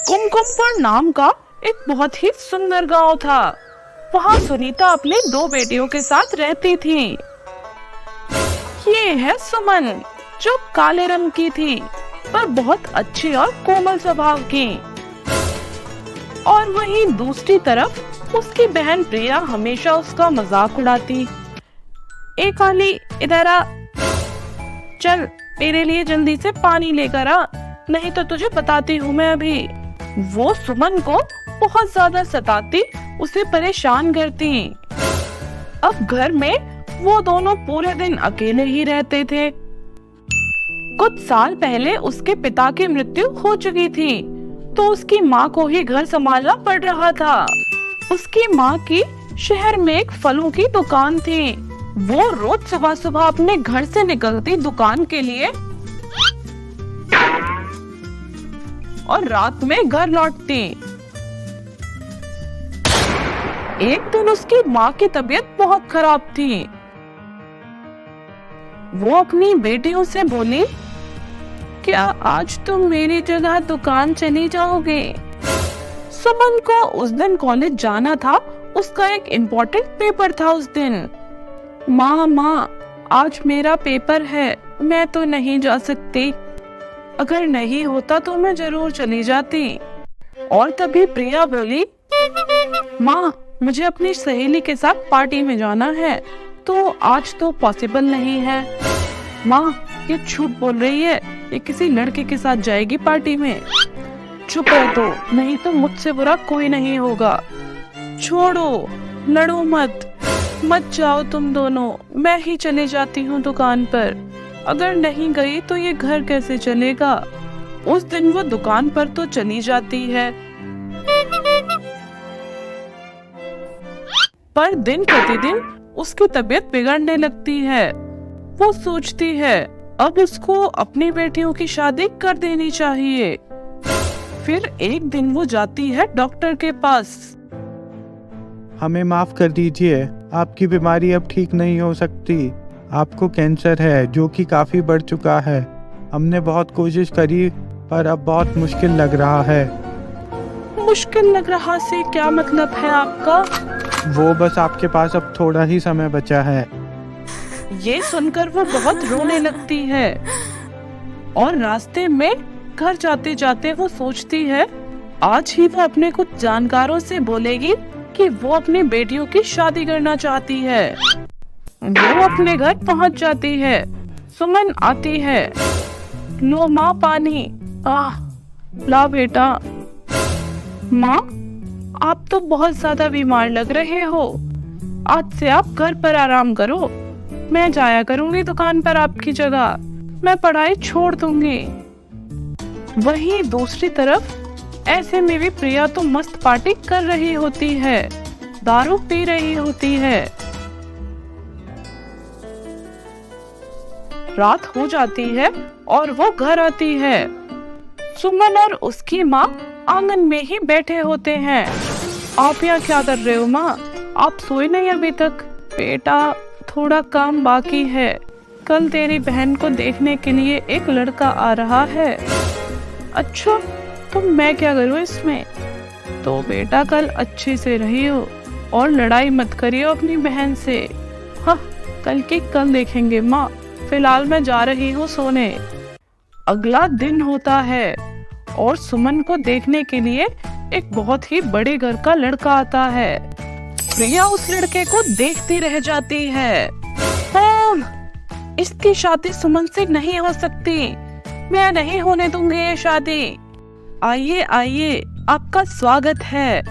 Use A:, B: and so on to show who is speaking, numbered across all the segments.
A: कुमकुमपुर नाम का एक बहुत ही सुंदर गांव था। वहाँ सुनीता अपने दो बेटियों के साथ रहती थी। ये है सुमन, जो काले रंग की थी पर बहुत अच्छी और कोमल स्वभाव की। और वहीं दूसरी तरफ उसकी बहन प्रिया हमेशा उसका मजाक उड़ाती। ए काली, इधर आ, चल मेरे लिए जल्दी से पानी लेकर आ, नहीं तो तुझे बताती हूँ मैं अभी। वो सुमन को बहुत ज्यादा सताती, उसे परेशान करती। अब घर में वो दोनों पूरे दिन अकेले ही रहते थे। कुछ साल पहले उसके पिता की मृत्यु हो चुकी थी, तो उसकी माँ को ही घर संभालना पड़ रहा था। उसकी माँ की शहर में एक फलों की दुकान थी। वो रोज सुबह सुबह अपने घर से निकलती दुकान के लिए और रात में घर लौटती। एक दिन उसकी माँ की तबीयत बहुत खराब थी। वो अपनी बेटियों से बोली, क्या आज तुम मेरी जगह दुकान चली जाओगे? सुमन को उस दिन कॉलेज जाना था, उसका एक इम्पोर्टेंट पेपर था उस दिन। माँ, आज मेरा पेपर है, मैं तो नहीं जा सकती। अगर नहीं होता तो मैं जरूर चली जाती। और तभी प्रिया बोली, माँ, मुझे अपनी सहेली के साथ पार्टी में जाना है, तो आज तो पॉसिबल नहीं है। माँ, ये झूठ बोल रही है, ये किसी लड़के के साथ जाएगी पार्टी में। चुप रह तो, नहीं तो मुझसे बुरा कोई नहीं होगा। छोड़ो, लड़ो मत जाओ तुम दोनों, मैं ही चले जाती हूँ दुकान पर। अगर नहीं गई तो ये घर कैसे चलेगा? उस दिन वो दुकान पर तो चली जाती है, पर दिन प्रतिदिन उसकी तबीयत बिगड़ने लगती है। वो सोचती है अब उसको अपनी बेटियों की शादी कर देनी चाहिए। फिर एक दिन वो जाती है डॉक्टर के पास।
B: हमें माफ कर दीजिए, आपकी बीमारी अब ठीक नहीं हो सकती। आपको कैंसर है, जो कि काफी बढ़ चुका है। हमने बहुत कोशिश करी, पर अब बहुत मुश्किल लग रहा है।
A: मुश्किल लग रहा से क्या मतलब है आपका?
B: वो बस आपके पास अब थोड़ा ही समय बचा है।
A: ये सुनकर वो बहुत रोने लगती है और रास्ते में घर जाते जाते वो सोचती है आज ही वो अपने कुछ जानकारों से बोलेगी कि वो अपनी बेटियों की शादी करना चाहती है। वो अपने घर पहुंच जाती है। सुमन आती है। लो माँ, पानी। ला बेटा। माँ, आप तो बहुत ज्यादा बीमार लग रहे हो, आज से आप घर पर आराम करो। मैं जाया करूंगी दुकान पर आपकी जगह, मैं पढ़ाई छोड़ दूंगी। वहीं दूसरी तरफ ऐसे में भी प्रिया तो मस्त पार्टी कर रही होती है, दारू पी रही होती है। रात हो जाती है और वो घर आती है। सुमन और उसकी माँ आंगन में ही बैठे होते हैं। आप यहाँ क्या कर रहे हो माँ? आप सोए नहीं अभी तक? बेटा, थोड़ा काम बाकी है। कल तेरी बहन को देखने के लिए एक लड़का आ रहा है। अच्छा, तो मैं क्या करूँ इसमें? तो बेटा कल अच्छे से रहियो और लड़ाई मत करियो अपनी बहन से। हाँ, कल की कल देखेंगे माँ, फिलहाल मैं जा रही हूँ सोने। अगला दिन होता है और सुमन को देखने के लिए एक बहुत ही बड़े घर का लड़का आता है। प्रिया उस लड़के को देखती रह जाती है। इसकी शादी सुमन से नहीं हो सकती, मैं नहीं होने दूंगी ये शादी। आइए आइए, आपका स्वागत है।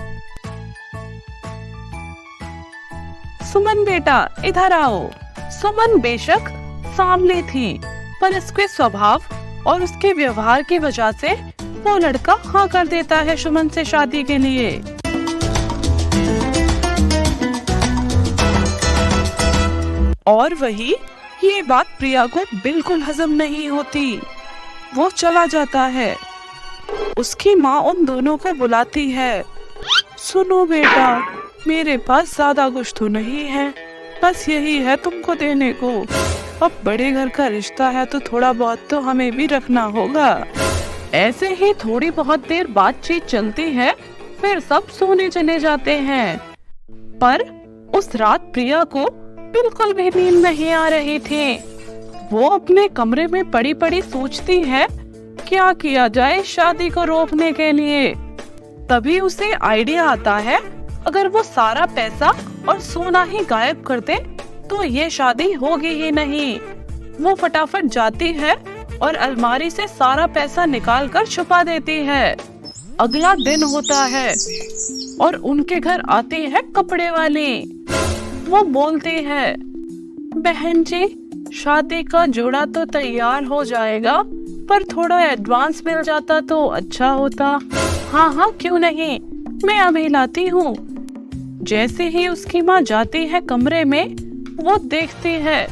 A: सुमन बेटा, इधर आओ। सुमन बेशक सांवली थी, पर उसके स्वभाव और उसके व्यवहार की वजह से वो लड़का हाँ कर देता है सुमन से शादी के लिए। और वही ये बात प्रिया को बिल्कुल हजम नहीं होती। वो चला जाता है। उसकी माँ उन दोनों को बुलाती है। सुनो बेटा, मेरे पास ज्यादा कुछ तो नहीं है, बस यही है तुमको देने को। अब बड़े घर का रिश्ता है तो थोड़ा बहुत तो हमें भी रखना होगा। ऐसे ही थोड़ी बहुत देर बातचीत चलती है, फिर सब सोने चले जाते हैं। पर उस रात प्रिया को बिल्कुल भी नींद नहीं आ रही थी। वो अपने कमरे में पड़ी पड़ी सोचती है क्या किया जाए शादी को रोकने के लिए। तभी उसे आइडिया आता है, अगर वो सारा पैसा और सोना ही गायब कर दे तो ये शादी होगी ही नहीं। वो फटाफट जाती है और अलमारी से सारा पैसा निकाल कर छुपा देती है। अगला दिन होता है और उनके घर आती है कपड़े वाली। वो बोलती है, बहन जी, शादी का जोड़ा तो तैयार हो जाएगा, पर थोड़ा एडवांस मिल जाता तो अच्छा होता। हाँ हाँ, क्यों नहीं, मैं अभी लाती हूँ। जैसे ही उसकी माँ जाती है कमरे में, वो देखती है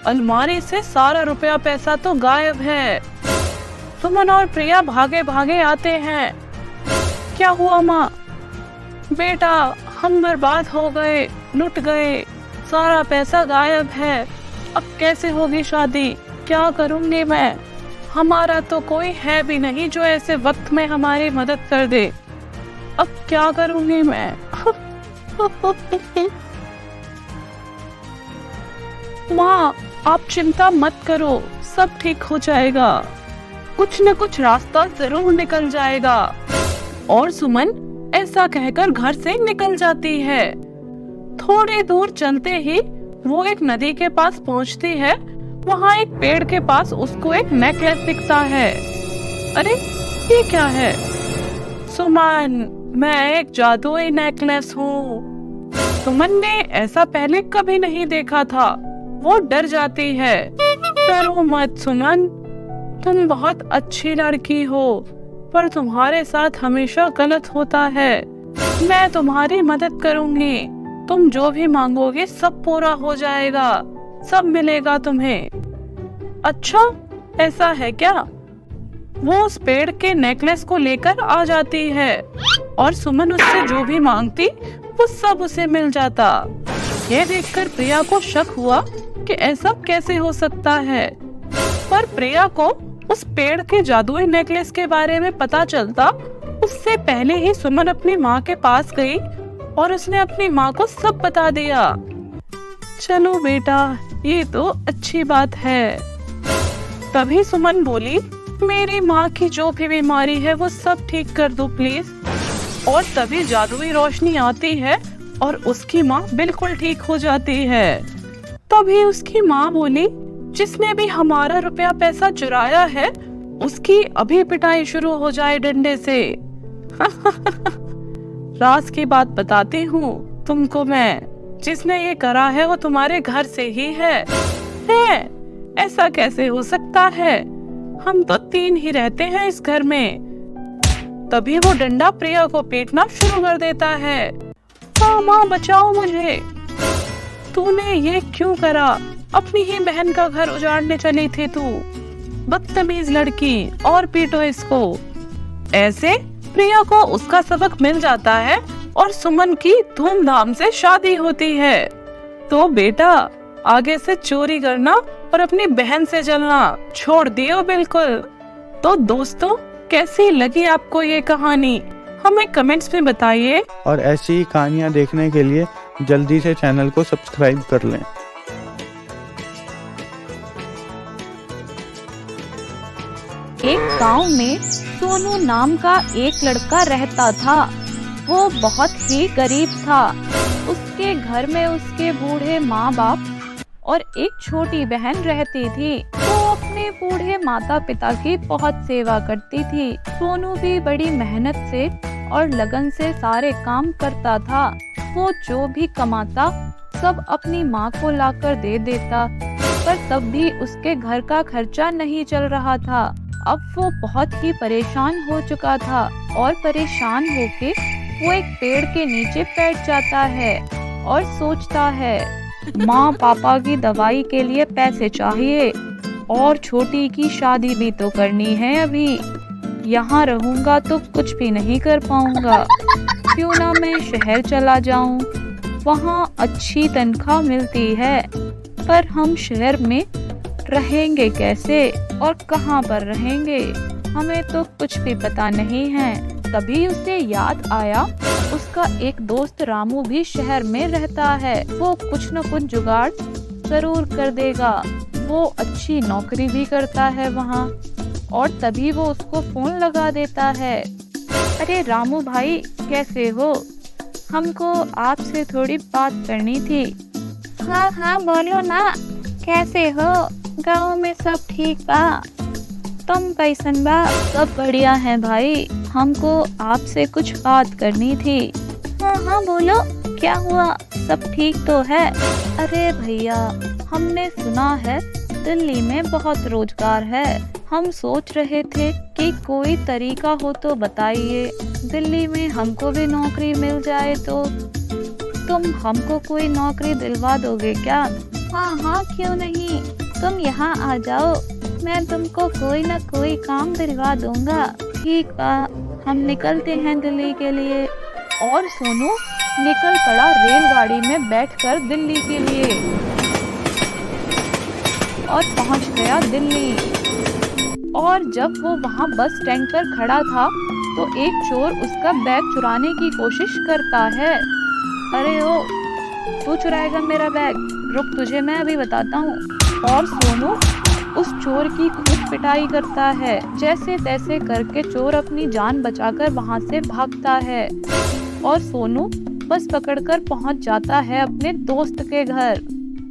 A: अलमारी से सारा रुपया पैसा तो गायब है। सुमन और प्रिया भागे भागे आते हैं। क्या हुआ माँ? बेटा, हम बर्बाद हो गए, लुट गए, सारा पैसा गायब है। अब कैसे होगी शादी? क्या करूंगी मैं? हमारा तो कोई है भी नहीं जो ऐसे वक्त में हमारी मदद कर दे। अब क्या करूंगी मैं? माँ, आप चिंता मत करो, सब ठीक हो जाएगा, कुछ न कुछ रास्ता जरूर निकल जाएगा। और सुमन ऐसा कहकर घर से निकल जाती है। थोड़ी दूर चलते ही वो एक नदी के पास पहुंचती है। वहाँ एक पेड़ के पास उसको एक नेकलेस दिखता है। अरे, ये क्या है? सुमन, मैं एक जादुई नेकलेस हूँ। सुमन ने ऐसा पहले कभी नहीं देखा था। वो डर जाती है। डरो मत सुमन, तुम बहुत अच्छी लड़की हो, पर तुम्हारे साथ हमेशा गलत होता है। मैं तुम्हारी मदद करूंगी, तुम जो भी मांगोगे सब पूरा हो जाएगा, सब मिलेगा तुम्हें। अच्छा, ऐसा है क्या? वो उस पेड़ के नेकलेस को लेकर आ जाती है और सुमन उससे जो भी मांगती वो सब उसे मिल जाता। ये देखकर प्रिया को शक हुआ कि ऐसा कैसे हो सकता है। पर प्रिया को उस पेड़ के जादुई नेकलेस के बारे में पता चलता उससे पहले ही सुमन अपनी माँ के पास गई और उसने अपनी माँ को सब बता दिया। चलो बेटा, ये तो अच्छी बात है। तभी सुमन बोली, मेरी माँ की जो भी बीमारी है वो सब ठीक कर दो प्लीज। और तभी जादुई रोशनी आती है और उसकी माँ बिल्कुल ठीक हो जाती है। तभी उसकी माँ बोली, जिसने भी हमारा रुपया पैसा चुराया है उसकी अभी पिटाई शुरू हो जाए डंडे से। राज की बात बताती हूँ तुमको मैं, जिसने ये करा है वो तुम्हारे घर से ही है। ऐसा कैसे हो सकता है? हम तो 3 ही रहते हैं इस घर में। तभी वो डंडा प्रिया को पीटना शुरू कर देता है। हाँ माँ, बचाओ मुझे। तूने ये क्यों करा? अपनी ही बहन का घर उजाड़ने चली थी तू, बदतमीज लड़की, और पीटो इसको। ऐसे प्रिया को उसका सबक मिल जाता है और सुमन की धूमधाम से शादी होती है। तो बेटा, आगे से चोरी करना और अपनी बहन से जलना छोड़ दियो बिल्कुल। तो दोस्तों, कैसी लगी आपको ये कहानी? हमें कमेंट्स में बताइए।
B: और ऐसी ही कहानियाँ देखने के लिए जल्दी से चैनल को सब्सक्राइब कर लें।
C: एक गांव में सोनू नाम का एक लड़का रहता था। वो बहुत ही गरीब था। उसके घर में उसके बूढ़े माँ बाप और एक छोटी बहन रहती थी। वो अपने बूढ़े माता पिता की बहुत सेवा करती थी। सोनू भी बड़ी मेहनत से और लगन से सारे काम करता था। वो जो भी कमाता सब अपनी माँ को लाकर दे देता, पर तब भी उसके घर का खर्चा नहीं चल रहा था। अब वो बहुत ही परेशान हो चुका था और परेशान होके वो एक पेड़ के नीचे बैठ जाता है और सोचता है, माँ पापा की दवाई के लिए पैसे चाहिए और छोटी की शादी भी तो करनी है। अभी यहाँ रहूंगा तो कुछ भी नहीं कर पाऊंगा। क्यों ना मैं शहर चला जाऊं, वहाँ अच्छी तनख्वाह मिलती है। पर हम शहर में रहेंगे कैसे और कहाँ पर रहेंगे? हमें तो कुछ भी पता नहीं है। तभी उसे याद आया उसका एक दोस्त रामू भी शहर में रहता है। वो कुछ न कुछ जुगाड़ जरूर कर देगा। वो अच्छी नौकरी भी करता है वहाँ। और तभी वो उसको फोन लगा देता है। अरे रामू भाई, कैसे हो? हमको आपसे थोड़ी बात करनी थी। हाँ हाँ बोलो ना, कैसे हो? गाँव में सब ठीक बा? तुम कैसन बा? सब बढ़िया है भाई। हमको आपसे कुछ बात करनी थी। हाँ हाँ बोलो, क्या हुआ? सब ठीक तो है? अरे भैया, हमने सुना है दिल्ली में बहुत रोजगार है। हम सोच रहे थे कि कोई तरीका हो तो बताइए, दिल्ली में हमको भी नौकरी मिल जाए तो। तुम हमको कोई नौकरी दिलवा दोगे क्या? हाँ हाँ क्यों नहीं, तुम यहाँ आ जाओ, मैं तुमको कोई ना कोई काम दिलवा दूंगा। ठीक बा, हम निकलते हैं दिल्ली के लिए। और सोनू निकल पड़ा रेलगाड़ी में बैठकर दिल्ली के लिए और पहुंच गया दिल्ली। और जब वो वहाँ बस स्टैंड पर खड़ा था तो एक चोर उसका बैग चुराने की कोशिश करता है। अरे ओ, तू चुराएगा मेरा बैग? रुक, तुझे मैं अभी बताता हूँ। और सोनू उस चोर की खूब पिटाई करता है। जैसे तैसे करके चोर अपनी जान बचाकर वहाँ से भागता है। और सोनू बस पकड़कर पहुँच जाता है अपने दोस्त के घर।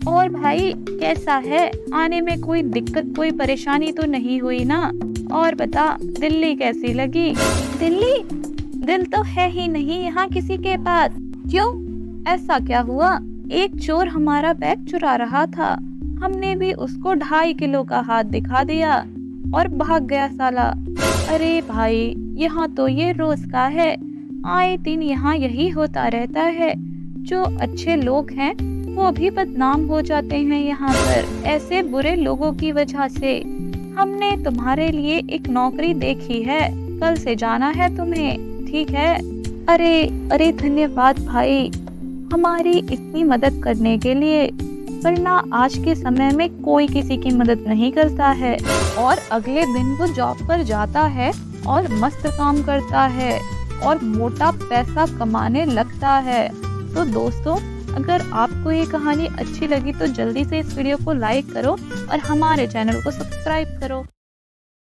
C: और भाई कैसा है? आने में कोई दिक्कत, कोई परेशानी तो नहीं हुई ना? और बता, दिल्ली कैसी लगी? दिल्ली? दिल तो है ही नहीं यहाँ किसी के पास। क्यों, ऐसा क्या हुआ? एक चोर हमारा बैग चुरा रहा था, हमने भी उसको 2.5 किलो का हाथ दिखा दिया और भाग गया साला। अरे भाई, यहाँ तो ये रोज का है, आए दिन यहाँ यही होता रहता है। जो अच्छे लोग हैं वो भी बदनाम हो जाते हैं यहाँ पर, ऐसे बुरे लोगों की वजह से। हमने तुम्हारे लिए एक नौकरी देखी है, कल से जाना है तुम्हें, ठीक है? अरे अरे धन्यवाद भाई, हमारी इतनी मदद करने के लिए। वरना आज के समय में कोई किसी की मदद नहीं करता है। और अगले दिन वो जॉब पर जाता है और मस्त काम करता है और मोटा पैसा कमाने लगता है। तो दोस्तों, अगर आपको ये कहानी अच्छी लगी तो जल्दी से इस वीडियो को लाइक करो और हमारे चैनल को सब्सक्राइब करो।